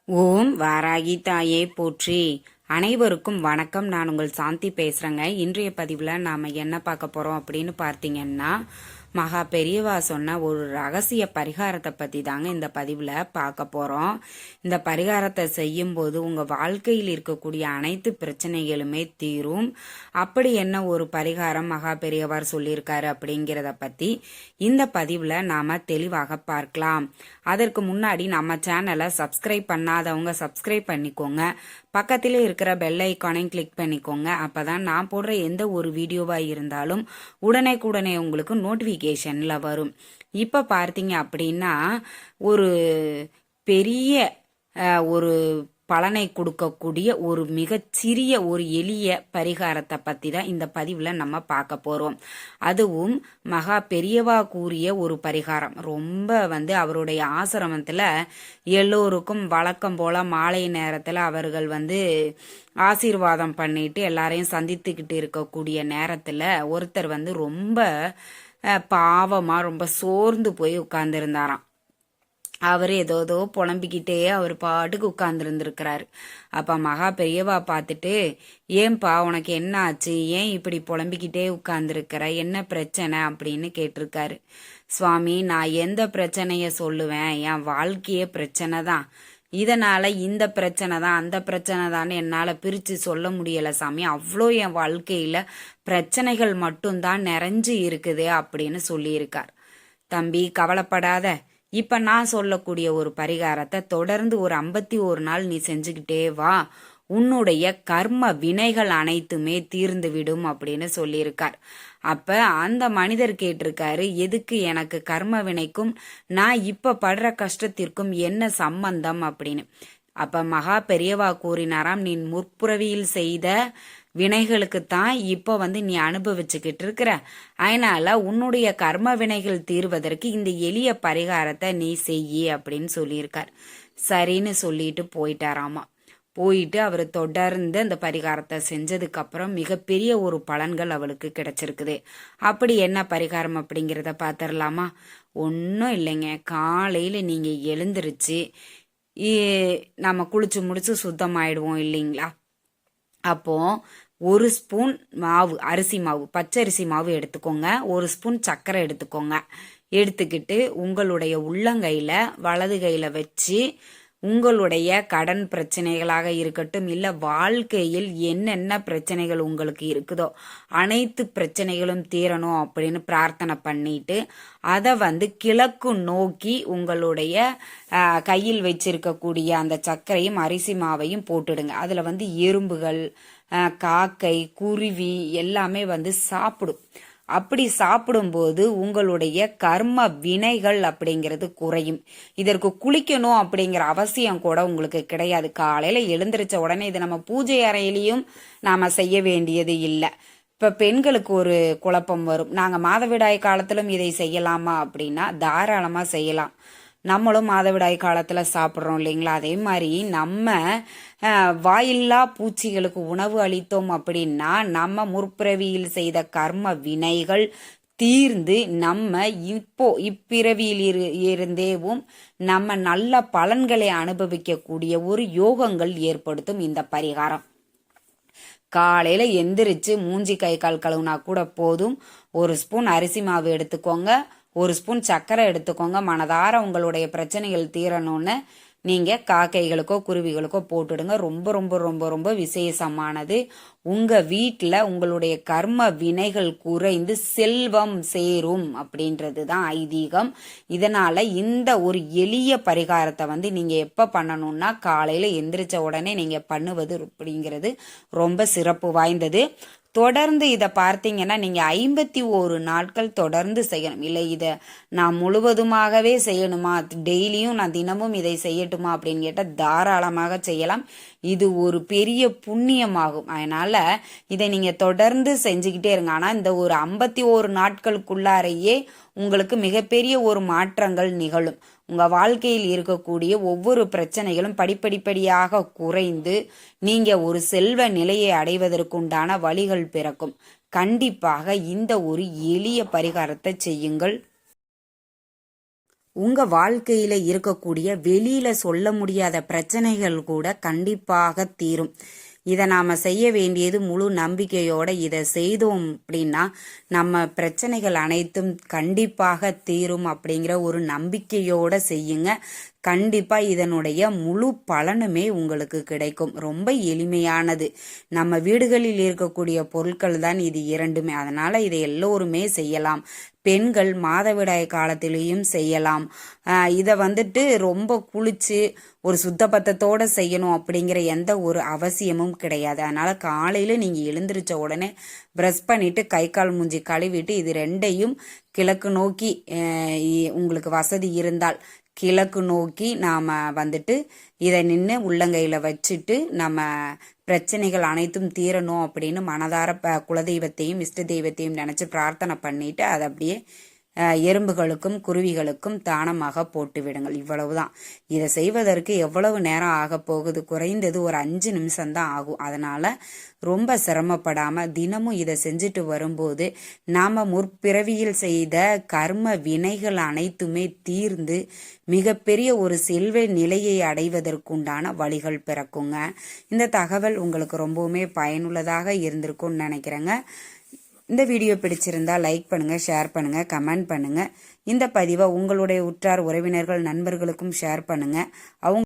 ஓம் வாராகி தாயே போற்றி. அனைவருக்கும் வணக்கம். நான் உங்கள் சாந்தி பேசுறேங்க. இன்றைய பதிவுல நாம என்ன பார்க்க போறோம் அப்படின்னு பார்த்தீங்கன்னா, மகா பெரியவா சொன்ன ஒரு ரகசிய பரிகாரத்தை பத்தி தாங்க இந்த பதிவுல பார்க்க போறோம். இந்த பரிகாரத்தை செய்யும் போது உங்க வாழ்க்கையில் இருக்கக்கூடிய அனைத்து பிரச்சனைகளுமே தீரும். அப்படி என்ன ஒரு பரிகாரம் மகா பெரியவர் சொல்லியிருக்காரு அப்படிங்கிறத பத்தி இந்த பதிவுல நாம தெளிவாக பார்க்கலாம். அதற்கு முன்னாடி நம்ம சேனலை சப்ஸ்கிரைப் பண்ணாதவங்க சப்ஸ்கிரைப் பண்ணிக்கோங்க. பக்கத்திலே இருக்கிற பெல் ஐக்கானையும் கிளிக் பண்ணிக்கோங்க. அப்பதான் நான் போடுற எந்த ஒரு வீடியோவா இருந்தாலும் உடனே உங்களுக்கு நோட்டிபிகேஷன்ல வரும். இப்ப பார்த்தீங்க அப்படின்னா ஒரு பெரிய ஒரு பலனை கொடுக்கக்கூடிய ஒரு மிகச்சிறிய ஒரு எளிய பரிகாரத்தை பத்தி தான் இந்த பதிவுல நம்ம பார்க்க போறோம். அதுவும் மகா பெரியவா கூறிய ஒரு பரிகாரம். ரொம்ப அவருடைய ஆசிரமத்துல எல்லோருக்கும் வழக்கம் போல மாலை நேரத்துல அவர்கள் ஆசீர்வாதம் பண்ணிட்டு எல்லாரையும் சந்தித்துக்கிட்டு இருக்கக்கூடிய நேரத்துல ஒருத்தர் ரொம்ப பாவமா ரொம்ப சோர்ந்து போய் உட்கார்ந்துருந்தாராம். அவர் ஏதோ புலம்பிக்கிட்டே அவர் பாட்டுக்கு உட்கார்ந்துருந்துருக்கிறாரு. அப்ப மகா பெரியவா பார்த்துட்டு, ஏன்பா உனக்கு என்ன ஆச்சு, ஏன் இப்படி புலம்பிக்கிட்டே உட்கார்ந்துருக்கிற, என்ன பிரச்சனை அப்படின்னு கேட்டிருக்காரு. சுவாமி, நான் எந்த பிரச்சனைய சொல்லுவேன், என் வாழ்க்கையே பிரச்சனை தான். இதனால இந்த பிரச்சனை தான் அந்த பிரச்சனை தான் என்னால பிரிச்சு சொல்ல முடியல சாமி. அவ்வளோ என் வாழ்க்கையில பிரச்சனைகள் மட்டும்தான் நிறைஞ்சு இருக்குது அப்படின்னு சொல்லியிருக்கார். தம்பி, கவலைப்படாத. இப்ப நான் சொல்லக்கூடிய ஒரு பரிகாரத்தை தொடர்ந்து ஒரு 51 நாள் நீ செஞ்சுக்கிட்டே வா, உன்னுடைய கர்ம வினைகள் அனைத்துமே தீர்ந்து விடும் அப்படின்னு சொல்லியிருக்கார். அப்ப அந்த மனிதர் கேட்டிருக்காரு, எதுக்கு எனக்கு கர்ம வினைக்கும் நான் இப்ப படுற கஷ்டத்திற்கும் என்ன சம்பந்தம் அப்படின்னு. அப்ப மகா பெரியவா கூறினாராம், நீ முற்புறவியில் செய்த வினைகளுக்குத்தான் இப்ப நீ அனுபவிச்சுக்கிட்டு இருக்கிற. அதனால உன்னுடைய கர்ம வினைகள் தீர்வதற்கு இந்த எளிய பரிகாரத்தை நீ செய்ய அப்படின்னு சொல்லியிருக்கார். சரின்னு சொல்லிட்டு போயிட்டாராமா. போயிட்டு அவர் தொடர்ந்து அந்த பரிகாரத்தை செஞ்சதுக்கு அப்புறம் மிகப்பெரிய ஒரு பலன்கள் அவளுக்கு கிடைச்சிருக்குது. அப்படி என்ன பரிகாரம் அப்படிங்கிறத பாத்திரலாமா? ஒன்றும் இல்லைங்க. காலையில நீங்க எழுந்திருச்சு நம்ம குளிச்சு முடிச்சு சுத்தமாயிடுவோம் இல்லைங்களா? அப்போ 1 ஸ்பூன் மாவு, அரிசி மாவு, பச்சரிசி மாவு எடுத்துக்கோங்க. 1 ஸ்பூன் சர்க்கரை எடுத்துக்கோங்க. எடுத்துக்கிட்டு உங்களுடைய உள்ளங்கையில வலது கையில வச்சு உங்களுடைய கடன் பிரச்சனைகளாக இருக்கட்டும், இல்ல வாழ்க்கையில் என்னென்ன பிரச்சனைகள் உங்களுக்கு இருக்குதோ அனைத்து பிரச்சனைகளும் தீரணும் அப்படின்னு பிரார்த்தனை பண்ணிட்டு அதை கிழக்கு நோக்கி உங்களுடைய கையில் வச்சிருக்கக்கூடிய அந்த சர்க்கரையும் அரிசி மாவையும் போட்டுடுங்க. அதுல எறும்புகள், காக்கை, குருவி எல்லாமே சாப்பிடும். அப்படி சாப்பிடும்போது உங்களுடைய கர்ம வினைகள் அப்படிங்கிறது குறையும். இதற்கு குளிக்கணும் அப்படிங்கிற அவசியம் கூட உங்களுக்கு கிடையாது. காலையில எழுந்திருச்ச உடனே இது நம்ம பூஜை அறையிலையும் நாம செய்ய வேண்டியது இல்லை. இப்ப பெண்களுக்கு ஒரு குழப்பம் வரும், நாங்க மாதவிடாய் காலத்திலும் இதை செய்யலாமா அப்படின்னா தாராளமா செய்யலாம். நம்மளும் மாதவிடாய் காலத்துல சாப்பிட்றோம் இல்லைங்களா? அதே மாதிரி நம்ம வாயில்லா பூச்சிகளுக்கு உணவு அளித்தோம் அப்படின்னா நம்ம முற்பிறவியில் செய்த கர்ம வினைகள் தீர்ந்து நம்ம இப்பிறவியில் இருந்தேவும் நம்ம நல்ல பலன்களை அனுபவிக்கக்கூடிய ஒரு யோகங்கள் ஏற்படுத்தும் இந்த பரிகாரம். காலையில எந்திரிச்சு மூஞ்சி கை கால் கழுவுனா கூட போதும். 1 ஸ்பூன் அரிசி மாவு எடுத்துக்கோங்க, 1 ஸ்பூன் சர்க்கரை எடுத்துக்கோங்க. மனதார உங்களுடைய பிரச்சனைகள் தீரணும்னு நீங்க காக்கைகளுக்கோ குருவிகளுக்கோ போட்டுடுங்க. ரொம்ப ரொம்ப ரொம்ப ரொம்ப விசேஷமானது. உங்க வீட்டுல உங்களுடைய கர்ம வினைகள் குறைந்து செல்வம் சேரும் அப்படின்றது தான் ஐதீகம். இதனால இந்த ஒரு எளிய பரிகாரத்தை நீங்க எப்ப பண்ணணும்னா காலையில எந்திரிச்ச உடனே நீங்க பண்ணுவது அப்படிங்கிறது ரொம்ப சிறப்பு வாய்ந்தது. தொடர்ந்து இதை பார்த்தீங்கன்னா நீங்க 51 நாட்கள் தொடர்ந்து செய்யணும். இல்லை இதை நான் முழுவதுமாகவே செய்யணுமா, டெய்லியும் நான் தினமும் இதை செய்யட்டுமா அப்படின்னு கேட்டால் தாராளமாக செய்யலாம். இது ஒரு பெரிய புண்ணியமாகும். அதனால இதை நீங்க தொடர்ந்து செஞ்சுக்கிட்டே இருங்க. ஆனா இந்த ஒரு 51 நாட்களுக்குள்ளாரையே உங்களுக்கு மிகப்பெரிய ஒரு மாற்றங்கள் நிகழும். உங்க வாழ்க்கையில் இருக்கக்கூடிய ஒவ்வொரு பிரச்சனைகளும் படிப்படிப்படியாக குறைந்து நீங்க ஒரு செல்வ நிலையை அடைவதற்குண்டான வழிகள் பிறக்கும். கண்டிப்பாக இந்த ஒரு எளிய பரிகாரத்தை செய்யுங்கள். உங்க வாழ்க்கையில இருக்கக்கூடிய வெளியில சொல்ல முடியாத பிரச்சனைகள் கூட கண்டிப்பாக தீரும். இதை நாம செய்ய வேண்டியது முழு நம்பிக்கையோட இதை செய்தோம் அப்படின்னா நம்ம பிரச்சனைகள் அனைத்தும் கண்டிப்பாக தீரும் அப்படிங்கிற ஒரு நம்பிக்கையோட செய்யுங்க. கண்டிப்பா இதனுடைய முழு பலனுமே உங்களுக்கு கிடைக்கும். ரொம்ப எளிமையானது. நம்ம வீடுகளில் இருக்கக்கூடிய பொருட்கள் தான் இது இரண்டுமே. அதனால இதை எல்லோருமே செய்யலாம். பெண்கள் மாதவிடாய் காலத்திலையும் செய்யலாம். இதை ரொம்ப குளிச்சு ஒரு சுத்தபத்தத்தோட செய்யணும் அப்படிங்கிற எந்த ஒரு அவசியமும் கிடையாது. அதனால காலையில நீங்க எழுந்திரிச்ச உடனே பிரஷ் பண்ணிட்டு கை கால் மூஞ்சி கழுவிட்டு இது ரெண்டையும் கிழக்கு நோக்கி உங்களுக்கு வசதி இருந்தால் கிழக்கு நோக்கி நாம இதை நின்று உள்ளங்கையில வச்சுட்டு நம்ம பிரச்சனைகள் அனைத்தும் தீரணும் அப்படின்னு மனதார குலதெய்வத்தையும் இஷ்ட தெய்வத்தையும் நினைச்சு பிரார்த்தனை பண்ணிட்டு அதை அப்படியே எறும்புகளுக்கும் குருவிகளுக்கும் தானமாக போட்டு விடுங்கள். இவ்வளவுதான். இதை செய்வதற்கு எவ்வளவு நேரம் ஆக போகுது? குறைந்தது ஒரு 5 நிமிஷம்தான் ஆகும். அதனால ரொம்ப சிரமப்படாம தினமும் இதை செஞ்சுட்டு வரும்போது நாம முற்பிறவியில் செய்த கர்ம வினைகள் அனைத்துமே தீர்ந்து மிகப்பெரிய ஒரு செல்வ நிலையை அடைவதற்குண்டான வழிகள் பிறக்குங்க. இந்த தகவல் உங்களுக்கு ரொம்பவுமே பயனுள்ளதாக இருந்திருக்கும்னு நினைக்கிறேங்க. இந்த வீடியோ பிடிச்சிருந்தா லைக் பண்ணுங்க, ஷேர் பண்ணுங்க, கமெண்ட் பண்ணுங்க. இந்த பதிவை உங்களுடைய உற்றார் உறவினர்கள் நண்பர்களுக்கும் ஷேர் பண்ணுங்க. அவங்க